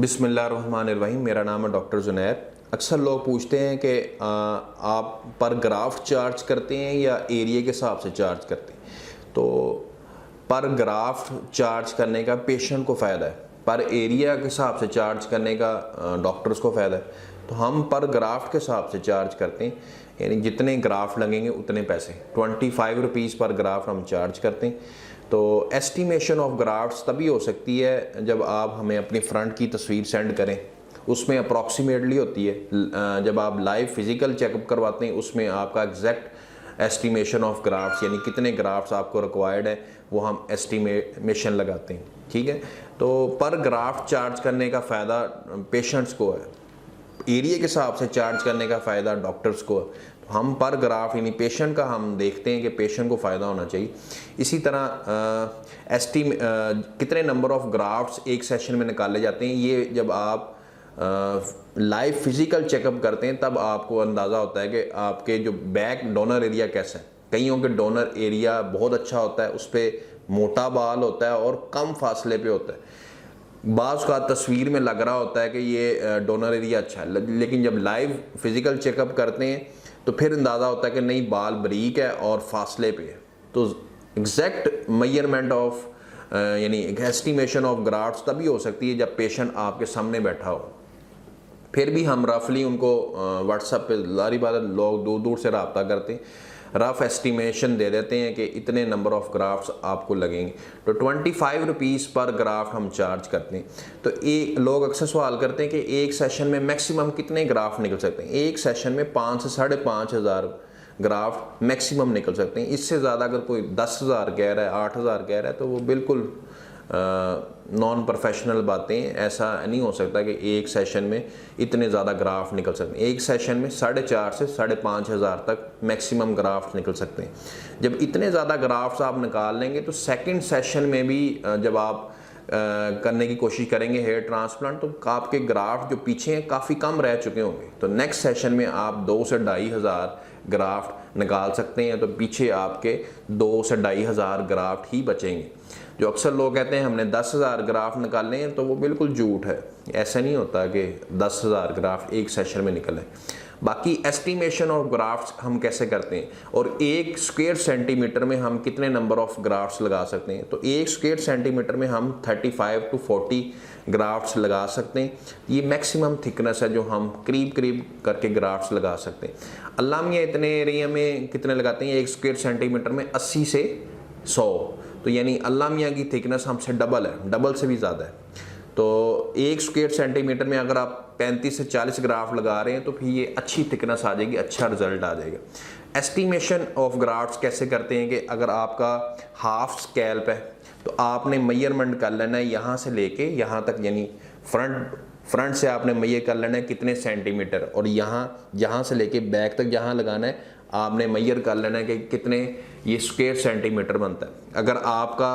बिस्मिल्लाहिर्रहमानिर्रहीम। मेरा नाम है डॉक्टर जुनैर। अक्सर लोग पूछते हैं कि आप पर ग्राफ्ट चार्ज करते हैं या एरिया के हिसाब से चार्ज करते हैं। तो पर ग्राफ्ट चार्ज करने का पेशेंट को फ़ायदा है, पर एरिया के हिसाब से चार्ज करने का डॉक्टर्स को फ़ायदा है। तो हम पर ग्राफ्ट के हिसाब से चार्ज करते हैं, यानी जितने ग्राफ्ट लगेंगे उतने पैसे, 25 रुपीज़ पर ग्राफ्ट हम चार्ज करते हैं। तो एस्टिमेशन ऑफ ग्राफ्ट्स तभी हो सकती है जब आप हमें अपनी फ्रंट की तस्वीर सेंड करें, उसमें अप्रॉक्सीमेटली होती है। जब आप लाइव फिज़िकल चेकअप करवाते हैं उसमें आपका एग्जैक्ट एस्टिमेशन ऑफ ग्राफ्ट्स, यानी कितने ग्राफ्ट्स आपको रिक्वायर्ड है, वो हम एस्टिमेशन लगाते हैं। ठीक है, तो पर ग्राफ्ट चार्ज करने का फ़ायदा पेशेंट्स को है, एरिया के हिसाब से चार्ज करने का फ़ायदा डॉक्टर्स को है। तो हम पर ग्राफ यानी पेशेंट का हम देखते हैं कि पेशेंट को फ़ायदा होना चाहिए। इसी तरह कितने नंबर ऑफ ग्राफ्ट्स एक सेशन में निकाले जाते हैं, ये जब आप लाइव फिज़िकल चेकअप करते हैं तब आपको अंदाज़ा होता है कि आपके जो बैक डोनर एरिया कैसा है। कईयों के डोनर एरिया बहुत अच्छा होता है, उस पर मोटा बाल होता है और कम फासले पे होता है। बाज़ का तस्वीर में लग रहा होता है कि ये डोनर एरिया अच्छा है, लेकिन जब लाइव फिज़िकल चेकअप करते हैं तो फिर अंदाज़ा होता है कि नहीं, बाल बारीक है और फासले पे है। तो एग्जैक्ट मेजरमेंट ऑफ यानी एस्टिमेशन ऑफ ग्राफ्ट्स तभी हो सकती है जब पेशेंट आपके सामने बैठा हो। फिर भी हम रफली उनको व्हाट्सएप पे लारी बार लोग दूर दूर से रब्ता करते हैं, रफ एस्टिमेशन दे देते हैं कि इतने नंबर ऑफ़ ग्राफ्ट्स आपको लगेंगे। तो 25 रुपीज़ पर ग्राफ्ट हम चार्ज करते हैं। तो एक लोग अक्सर सवाल करते हैं कि एक सेशन में मैक्सिमम कितने ग्राफ्ट निकल सकते हैं। एक सेशन में 5 से 5,500 ग्राफ्ट मैक्सिमम निकल सकते हैं। इससे ज़्यादा अगर कोई 10,000 कह रहा है, 8,000 कह रहा है, तो वो बिल्कुल नॉन प्रोफेशनल बातें। ऐसा नहीं हो सकता कि एक सेशन में इतने ज़्यादा ग्राफ्ट निकल सकते हैं। एक सेशन में 4,500 से 5,500 तक मैक्सिमम ग्राफ्ट निकल सकते हैं। जब इतने ज़्यादा ग्राफ्ट्स आप निकाल लेंगे तो सेकंड सेशन में भी जब आप करने की कोशिश करेंगे हेयर ट्रांसप्लांट, तो आपके ग्राफ्ट जो पीछे हैं काफ़ी कम रह चुके होंगे। तो नेक्स्ट सेशन में आप 2 से 2,500 ग्राफ्ट निकाल सकते हैं, तो पीछे आपके 2 से 2,500 ग्राफ्ट ही बचेंगे। जो अक्सर लोग कहते हैं हमने 10,000 ग्राफ्ट निकालने हैं, तो वो बिल्कुल झूठ है। ऐसा नहीं होता कि 10,000 ग्राफ्ट एक सेशन में निकले। बाकी एस्टिमेशन ऑफ ग्राफ्ट्स हम कैसे करते हैं और एक स्क्वायर सेंटीमीटर में हम कितने नंबर ऑफ ग्राफ्ट्स लगा सकते हैं। तो एक स्क्वायर सेंटीमीटर में हम 35 to 40 ग्राफ्ट्स लगा सकते हैं। ये मैक्सिमम थिकनेस है जो हम करीब करीब करके ग्राफ्ट्स लगा सकते हैं। अल्लामिया इतने एरिया में कितने लगाते हैं, एक स्क्वायर सेंटीमीटर में 80 से 100। तो यानी अल्लामिया की थिकनेस हमसे डबल है, डबल से भी ज़्यादा है। तो एक स्क्वायर सेंटीमीटर में अगर आप 35 से 40 ग्राफ्ट लगा रहे हैं तो फिर ये अच्छी थिकनेस आ जाएगी, अच्छा रिजल्ट आ जाएगा। एस्टिमेशन ऑफ ग्राफ्ट्स कैसे करते हैं कि अगर आपका हाफ स्कैल्प है तो आपने मेजरमेंट कर लेना है यहाँ से लेके यहाँ तक, यानी फ्रंट से आपने मेजर कर लेना है कितने सेंटीमीटर, और यहाँ से लेके बैक तक जहाँ लगाना है आपने मेजर कर लेना है कि कितने ये स्क्वायर सेंटीमीटर बनता है। अगर आपका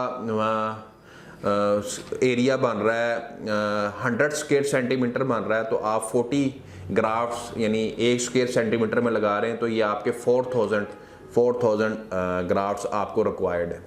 एरिया बन रहा है 100 स्क्वायर सेंटीमीटर बन रहा है, तो आप 40 ग्राफ्ट्स यानी एक स्क्वायर सेंटीमीटर में लगा रहे हैं, तो ये आपके 4,000 ग्राफ्ट्स आपको रिक्वायर्ड है।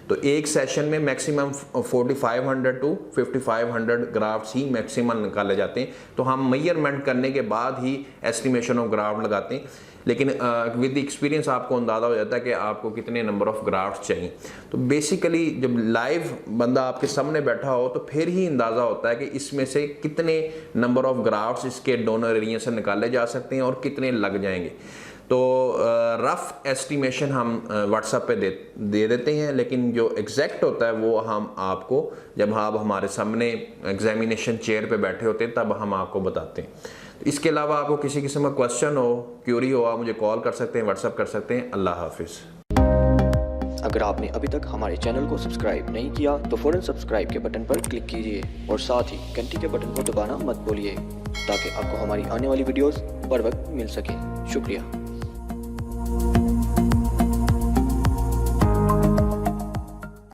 तो एक सेशन में maximum 4,500 to 5,500 grafts he maximum निकाले जाते हैं। तो हम मेजरमेंट करने के बाद ही एस्टिमेशन ऑफ ग्राफ्ट लगाते हैं, लेकिन विद एक्सपीरियंस आपको अंदाज़ा हो जाता है कि आपको कितने नंबर ऑफ़ ग्राफ्ट चाहिए। तो बेसिकली जब लाइव बंदा आपके सामने बैठा हो तो फिर ही अंदाज़ा होता है कि इसमें से कितने नंबर ऑफ़ ग्राफ्ट्स इसके डोनर एरिया से निकाले जा सकते हैं और कितने लग जाएंगे। तो रफ़ एस्टिमेशन हम व्हाट्सएप पे दे देते हैं, लेकिन जो एग्जैक्ट होता है वो हम आपको जब आप हमारे सामने एग्जामिनेशन चेयर पे बैठे होते हैं तब हम आपको बताते हैं। इसके अलावा आपको किसी किस्म का क्वेश्चन हो, क्यूरी हो, आप मुझे कॉल कर सकते हैं, व्हाट्सएप कर सकते हैं। अल्लाह हाफिज़। अगर आपने अभी तक हमारे चैनल को सब्सक्राइब नहीं किया तो फ़ौरन सब्सक्राइब के बटन पर क्लिक कीजिए और साथ ही घंटी के बटन को दबाना मत भूलिए, ताकि आपको हमारी आने वाली वीडियोस बर वक्त मिल सकें। शुक्रिया।